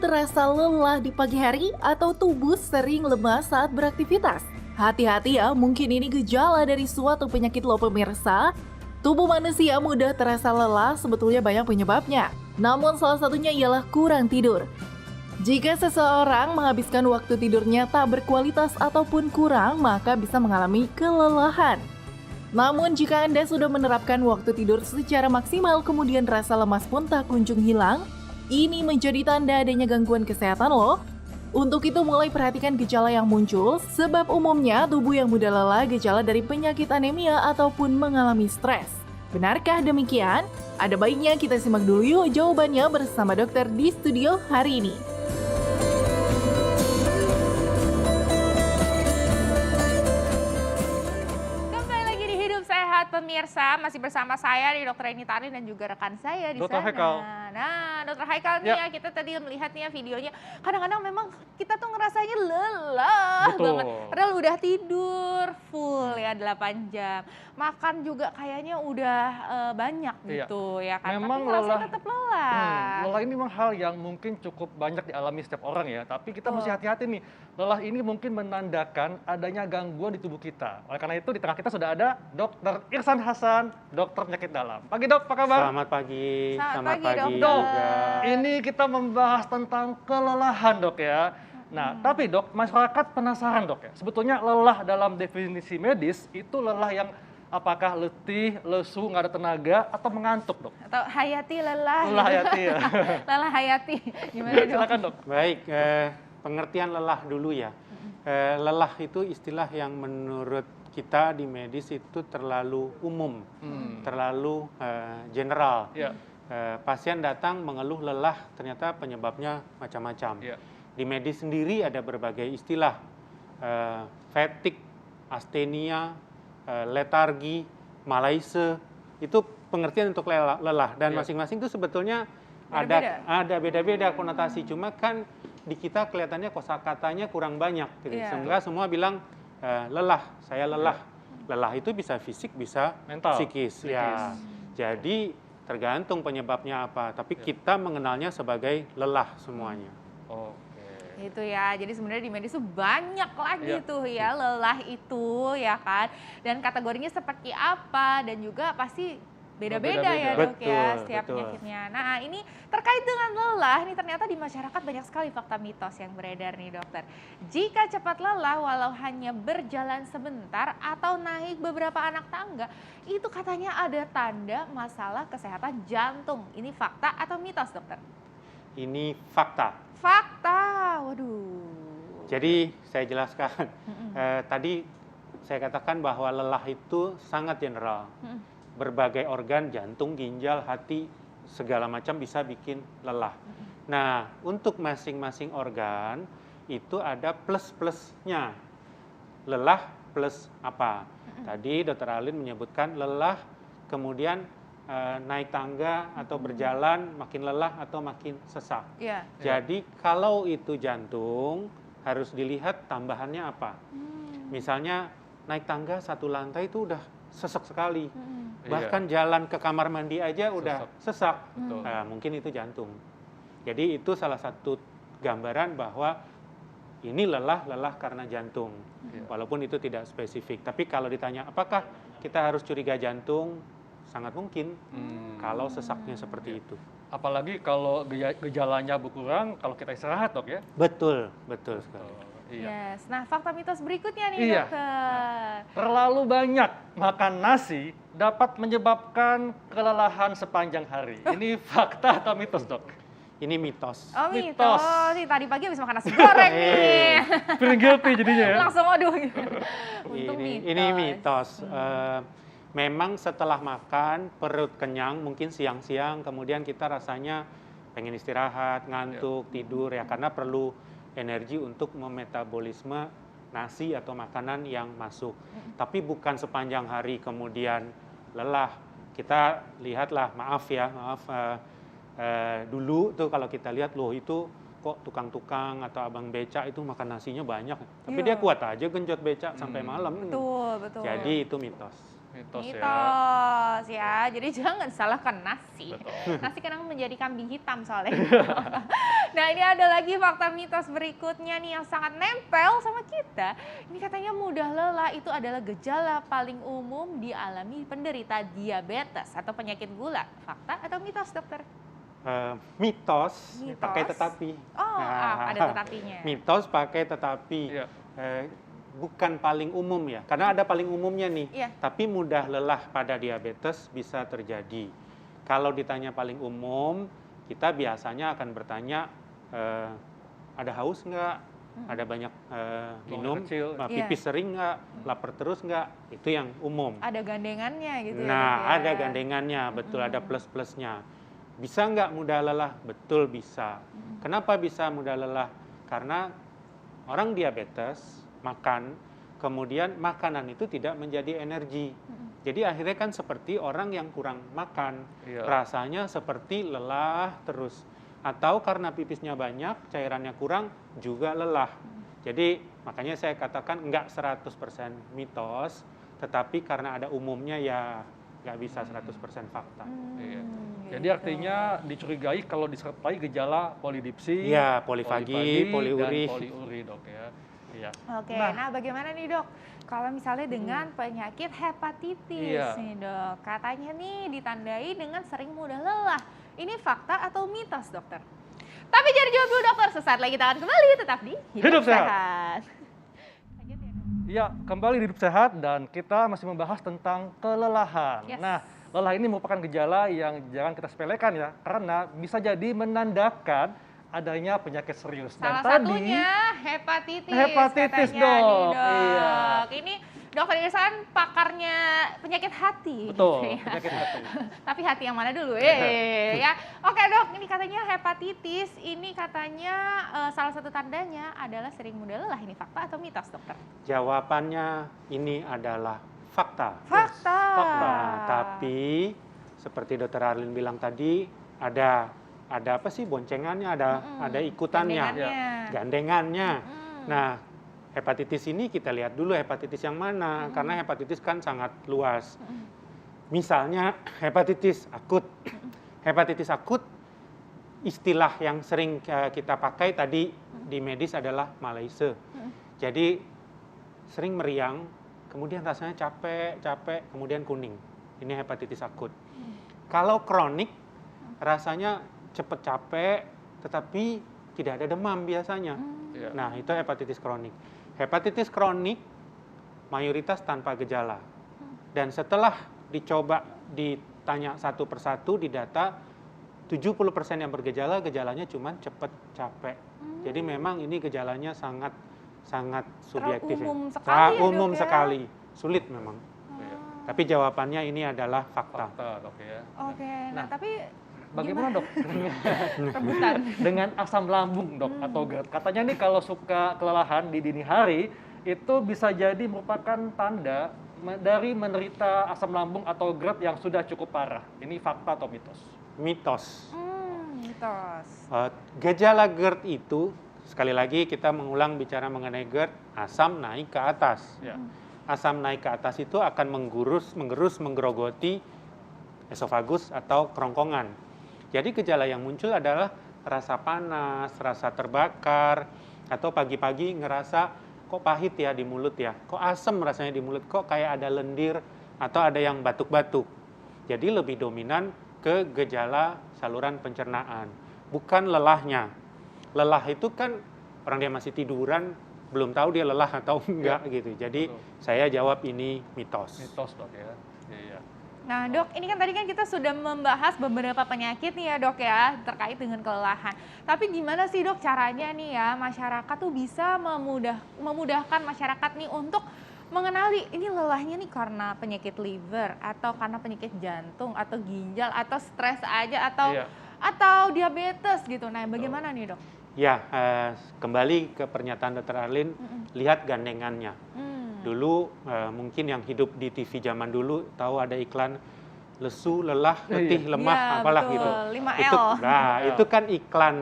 terasa lelah di pagi hari atau tubuh sering lemas saat beraktivitas? Hati-hati ya, mungkin ini gejala dari suatu penyakit loh pemirsa. Tubuh manusia mudah terasa lelah, sebetulnya banyak penyebabnya. Namun salah satunya ialah kurang tidur. Jika seseorang menghabiskan waktu tidurnya tak berkualitas ataupun kurang, maka bisa mengalami kelelahan. Namun jika Anda sudah menerapkan waktu tidur secara maksimal kemudian rasa lemas pun tak kunjung hilang, ini menjadi tanda adanya gangguan kesehatan loh. Untuk itu mulai perhatikan gejala yang muncul, sebab umumnya tubuh yang mudah lelah gejala dari penyakit anemia ataupun mengalami stres. Benarkah demikian? Ada baiknya kita simak dulu yuk jawabannya bersama dokter di studio hari ini. Pemirsa, masih bersama saya di Dr. Eni Tarlin dan juga rekan saya di Dr. sana. Haikal. Nah, Dr. Haikal nih ya, kita tadi melihat nih ya videonya. Kadang-kadang memang kita tuh ngerasanya lelah banget. Padahal udah tidur full ya 8 jam. Makan juga kayaknya udah banyak gitu ya kan. Memang tapi lelah tetap lelah. Lelah ini memang hal yang mungkin cukup banyak dialami setiap orang ya. Tapi kita mesti hati-hati nih. Lelah ini mungkin menandakan adanya gangguan di tubuh kita. Oleh karena itu di tengah kita sudah ada Dr. Irsan Hasan, dokter penyakit dalam. Pagi dok, apa kabar? Selamat pagi. Selamat pagi Dok, ini kita membahas tentang kelelahan dok ya. Nah, tapi dok, masyarakat penasaran dok ya. Sebetulnya lelah dalam definisi medis itu lelah yang apakah letih, lesu, nggak ada tenaga, atau mengantuk dok? Atau hayati lelah. Lelah hayati ya. Lelah hayati. Gimana dok? Silakan dok. Baik, pengertian lelah dulu ya. Lelah itu istilah yang menurut kita di medis itu terlalu umum, terlalu general. Ya. Pasien datang mengeluh lelah, ternyata penyebabnya macam-macam. Ya. Di medis sendiri ada berbagai istilah, fatigue, astenia, letargi, malaise, itu pengertian untuk lelah. Dan masing-masing itu sebetulnya ada beda-beda konotasi. Cuma kan di kita kelihatannya kosakatanya kurang banyak. Gitu. Sehingga semua bilang lelah, saya lelah. Lelah itu bisa fisik, bisa mental, psikis. Ya. Jadi tergantung penyebabnya apa. Tapi kita mengenalnya sebagai lelah semuanya. Itu ya, jadi sebenarnya di medis tuh banyak lagi tuh ya lelah itu ya kan. Dan kategorinya seperti apa dan juga pasti beda-beda ya dok ya setiap penyakitnya. Nah ini terkait dengan lelah, ini ternyata di masyarakat banyak sekali fakta mitos yang beredar nih dokter. Jika cepat lelah walau hanya berjalan sebentar atau naik beberapa anak tangga, itu katanya ada tanda masalah kesehatan jantung. Ini fakta atau mitos dokter? Ini fakta. Fakta, waduh. Jadi saya jelaskan, tadi saya katakan bahwa lelah itu sangat general. Berbagai organ, jantung, ginjal, hati, segala macam bisa bikin lelah. Nah, untuk masing-masing organ itu ada plus-plusnya. Lelah plus apa? Tadi Dr. Alin menyebutkan lelah, kemudian naik tangga atau berjalan makin lelah atau makin sesak. Jadi kalau itu jantung harus dilihat tambahannya apa. Misalnya naik tangga 1 lantai itu udah sesek sekali. Bahkan jalan ke kamar mandi aja udah sesak. Nah, mungkin itu jantung. Jadi itu salah satu gambaran bahwa ini lelah karena jantung. Walaupun itu tidak spesifik. Tapi kalau ditanya apakah kita harus curiga jantung? Sangat mungkin kalau sesaknya seperti itu. Apalagi kalau gejalanya berkurang kalau kita istirahat dok ya? Betul sekali. Yes. Nah fakta mitos berikutnya nih dokter. Terlalu banyak makan nasi dapat menyebabkan kelelahan sepanjang hari. Ini fakta atau mitos dok? Ini mitos. Oh mitos. Tadi pagi habis makan nasi goreng nih. Feeling guilty jadinya ya? Langsung aduh. Ini mitos. Memang setelah makan perut kenyang mungkin siang-siang kemudian kita rasanya pengen istirahat, ngantuk, tidur ya karena perlu energi untuk memetabolisme nasi atau makanan yang masuk. Tapi bukan sepanjang hari kemudian lelah. Kita lihatlah, maaf dulu tuh kalau kita lihat loh itu kok tukang-tukang atau abang beca itu makan nasinya banyak. Tapi dia kuat aja genjot beca sampai malam. Betul. Jadi itu mitos. Mitos ya. Mitos ya. Jadi jangan salahkan nasi. Betul. Nasi kadang menjadi kambing hitam soalnya. Nah, ini ada lagi fakta mitos berikutnya nih yang sangat nempel sama kita. Ini katanya mudah lelah itu adalah gejala paling umum dialami penderita diabetes atau penyakit gula. Fakta atau mitos, dokter? Mitos, Mitos. pakai tetapi. Oh, Nah, ada tetapinya. Mitos pakai tetapi. Iya. Bukan paling umum ya, karena ada paling umumnya nih. Iya. Tapi mudah lelah pada diabetes bisa terjadi. Kalau ditanya paling umum, kita biasanya akan bertanya, ada haus nggak? Ada banyak minum? kecil. Pipis sering nggak? Lapar terus nggak? Itu yang umum. Ada gandengannya gitu ya. Nah, Dok, ya. ada gandengannya, betul, ada plus-plusnya. Bisa nggak mudah lelah? Betul bisa. Kenapa bisa mudah lelah? Karena orang diabetes makan, kemudian makanan itu tidak menjadi energi. Jadi akhirnya kan seperti orang yang kurang makan, Iya. rasanya seperti lelah terus. Atau karena pipisnya banyak, cairannya kurang, juga lelah. Jadi makanya saya katakan nggak 100% mitos, tetapi karena ada umumnya ya nggak bisa 100% fakta. Iya. Gitu. Jadi artinya dicurigai kalau disertai gejala polidipsi, Iya, polifagi, poliuri. dan poliuri, Dok ya. Iya. Oke, Nah. nah bagaimana nih dok? Kalau misalnya dengan penyakit hepatitis Iya. nih dok, katanya nih ditandai dengan sering mudah lelah. Ini fakta atau mitos dokter? Tapi jangan dijawab dulu dokter, sesaat lagi kita akan kembali tetap di Hidup Sehat. Lanjut ya, Dok. Iya, kembali di Hidup Sehat dan kita masih membahas tentang kelelahan. Yes. Nah, lelah ini merupakan gejala yang jangan kita sepelekan ya, karena bisa jadi menandakan adanya penyakit serius. Salah dan satunya hepatitis. Hepatitis, katanya nih, Dok. dok. Iya. Ini dokter Irsan pakarnya penyakit hati. betul, gitu ya. penyakit hati. Tapi hati yang mana dulu ya. Oke dok, ini katanya hepatitis, ini katanya salah satu tandanya adalah sering mudah lelah. Ini fakta atau mitos dokter? Jawabannya ini adalah fakta. Fakta. fakta. Tapi seperti Dr. Arlin bilang tadi, ada apa sih boncengannya, ada ikutannya, Gandengannya. gandengannya. Mm. Nah, hepatitis ini kita lihat dulu hepatitis yang mana, karena hepatitis kan sangat luas. Misalnya hepatitis akut. Hepatitis akut, istilah yang sering kita pakai tadi di medis adalah malaise. Jadi sering meriang, kemudian rasanya capek, kemudian kuning. Ini hepatitis akut. Kalau kronik, rasanya cepat capek, tetapi tidak ada demam biasanya. Iya. Nah, itu hepatitis kronik. Hepatitis kronik mayoritas tanpa gejala. Dan setelah dicoba ditanya satu persatu di data, 70% yang bergejala, gejalanya cuma cepat capek. Jadi memang ini gejalanya sangat subjektif. umum ya. sekali ya, Umum Dok, ya? sekali, sulit memang. Iya. Tapi jawabannya ini adalah fakta. Fakta, Dok ya. Oke, nah Nah, tapi Bagaimana dok rebutan. dengan asam lambung dok atau GERD? Katanya nih kalau suka kelelahan di dini hari itu bisa jadi merupakan tanda dari menderita asam lambung atau GERD yang sudah cukup parah. Ini fakta atau mitos? Mitos. Mitos. Gejala GERD itu, sekali lagi kita mengulang bicara mengenai GERD, asam naik ke atas. Ya. Asam naik ke atas itu akan menggerus, menggerogoti esofagus atau kerongkongan. Jadi gejala yang muncul adalah rasa panas, rasa terbakar, atau pagi-pagi ngerasa kok pahit ya di mulut ya, kok asam rasanya di mulut, kok kayak ada lendir, atau ada yang batuk-batuk. Jadi lebih dominan ke gejala saluran pencernaan, bukan lelahnya. Lelah itu kan orang dia masih tiduran, belum tahu dia lelah atau enggak gitu. Jadi saya jawab ini mitos. Mitos dok ya. Iya. Nah dok, ini kan tadi kan kita sudah membahas beberapa penyakit nih ya dok ya, terkait dengan kelelahan. Tapi gimana sih dok caranya nih ya, masyarakat tuh bisa memudahkan masyarakat nih untuk mengenali ini lelahnya nih karena penyakit liver, atau karena penyakit jantung, atau ginjal, atau stres aja, atau diabetes gitu. Nah bagaimana nih dok? Ya, kembali ke pernyataan Dr. Arlin, lihat gandengannya. Dulu mungkin yang hidup di TV zaman dulu tahu ada iklan lesu, lelah, letih, lemah, Ya, apalah betul. gitu. 5L. Itu, nah, itu kan iklan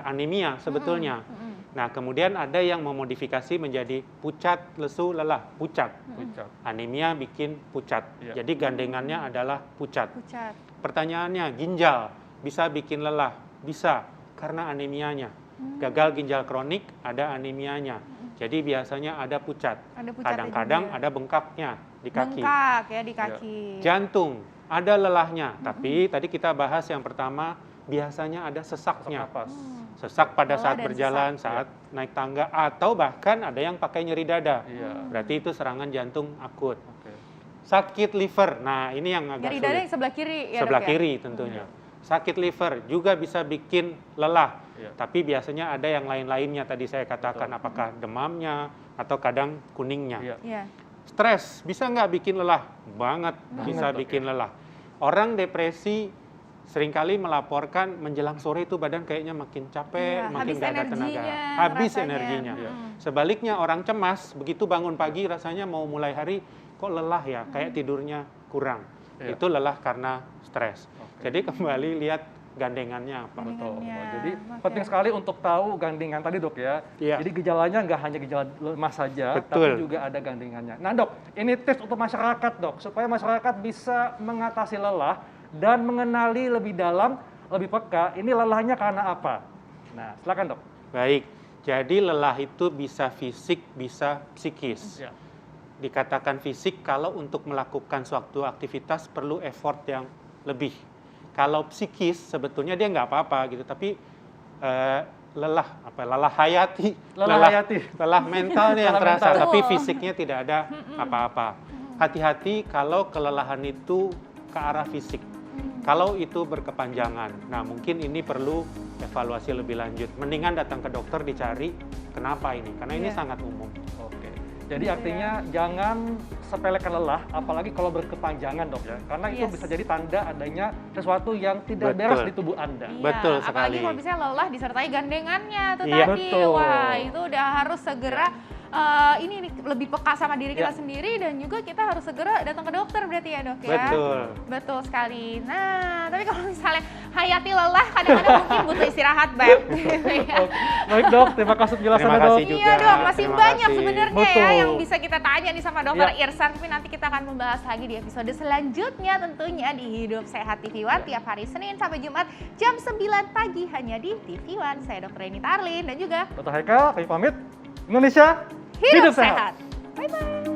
anemia sebetulnya. Nah, kemudian ada yang memodifikasi menjadi pucat, lesu, lelah, pucat. Pucat. Anemia bikin pucat. Iya. Jadi gandengannya adalah pucat. Pucat. Pertanyaannya, ginjal bisa bikin lelah? Bisa, karena anemianya. Gagal ginjal kronik ada anemianya. Jadi biasanya ada pucat. Ada pucatnya Kadang-kadang juga. ada bengkaknya di kaki. Bengkak ya di kaki. Jantung ada lelahnya, tapi tadi kita bahas yang pertama biasanya ada Sesak sesaknya. nafas. Sesak pada Lelah saat dan berjalan, sesak. saat naik tangga, atau bahkan ada yang pakai nyeri dada. Iya. Berarti itu serangan jantung akut. Oke. Sakit liver, nah ini yang agak Nyeri dada sulit. yang sebelah kiri ya Sebelah Dok ya? kiri tentunya. Sakit liver juga bisa bikin lelah, Iya. tapi biasanya ada yang lain-lainnya tadi saya katakan, Betul. apakah demamnya atau kadang kuningnya. Iya. Iya. Stres bisa nggak bikin lelah? Banget bisa Dok, bikin lelah. Orang depresi seringkali melaporkan menjelang sore itu badan kayaknya makin capek, Iya, makin habis nggak ada tenaga, energinya habis rasanya. energinya. Iya. Sebaliknya orang cemas begitu bangun pagi rasanya mau mulai hari kok lelah ya, kayak tidurnya kurang. Iya. Itu lelah karena stres. Oke. Jadi kembali lihat gandengannya apa. Betul. Gandengannya. Jadi Oke. penting sekali untuk tahu gandengan tadi Dok ya. Iya. Jadi gejalanya nggak hanya gejala lemas saja, Betul. tapi juga ada gandengannya. Nah Dok, ini tips untuk masyarakat Dok, supaya masyarakat bisa mengatasi lelah dan mengenali lebih dalam, lebih peka, ini lelahnya karena apa? Nah, silakan Dok. Baik, jadi lelah itu bisa fisik, bisa psikis. Ya. Dikatakan fisik kalau untuk melakukan suatu aktivitas perlu effort yang lebih. Kalau psikis sebetulnya dia nggak apa-apa gitu, tapi lelah hayati, Lelah hayati. lelah mental nih yang Lelah terasa, mental. tapi fisiknya tidak ada apa-apa. Hati-hati kalau kelelahan itu ke arah fisik. Kalau itu berkepanjangan, nah mungkin ini perlu evaluasi lebih lanjut. Mendingan datang ke dokter dicari kenapa ini, karena ini Iya. sangat umum. Oke. Jadi Gitu artinya jangan sepelekan lelah, apalagi kalau berkepanjangan Dok ya. Karena itu Yes. bisa jadi tanda adanya sesuatu yang tidak beres Betul. di tubuh Anda. Iya, Betul apalagi sekali. kalau misalnya lelah disertai gandengannya tuh Iya. tadi. Betul. Wah, itu udah harus segera ini nih, lebih peka sama diri kita Ya. sendiri dan juga kita harus segera datang ke dokter berarti ya Dok ya. Betul. Betul sekali. Nah, tapi kalau misalnya hayati lelah kadang-kadang mungkin butuh istirahat, Beb. Oke. Baik Dok, terima kasih penjelasannya Terima Dok. kasih juga. Iya dong, masih Terima banyak kasih. sebenarnya Betul. ya yang bisa kita tanya nih sama Dokter Ya. Irsan. Tapi nanti kita akan membahas lagi di episode selanjutnya tentunya di Hidup Sehat TV One tiap hari Senin sampai Jumat jam 9 pagi hanya di TV One. Saya Dr. Renita Arlin dan juga Dr. Haikal, kami pamit. Indonesia, Hidup Sehat. Bye-bye.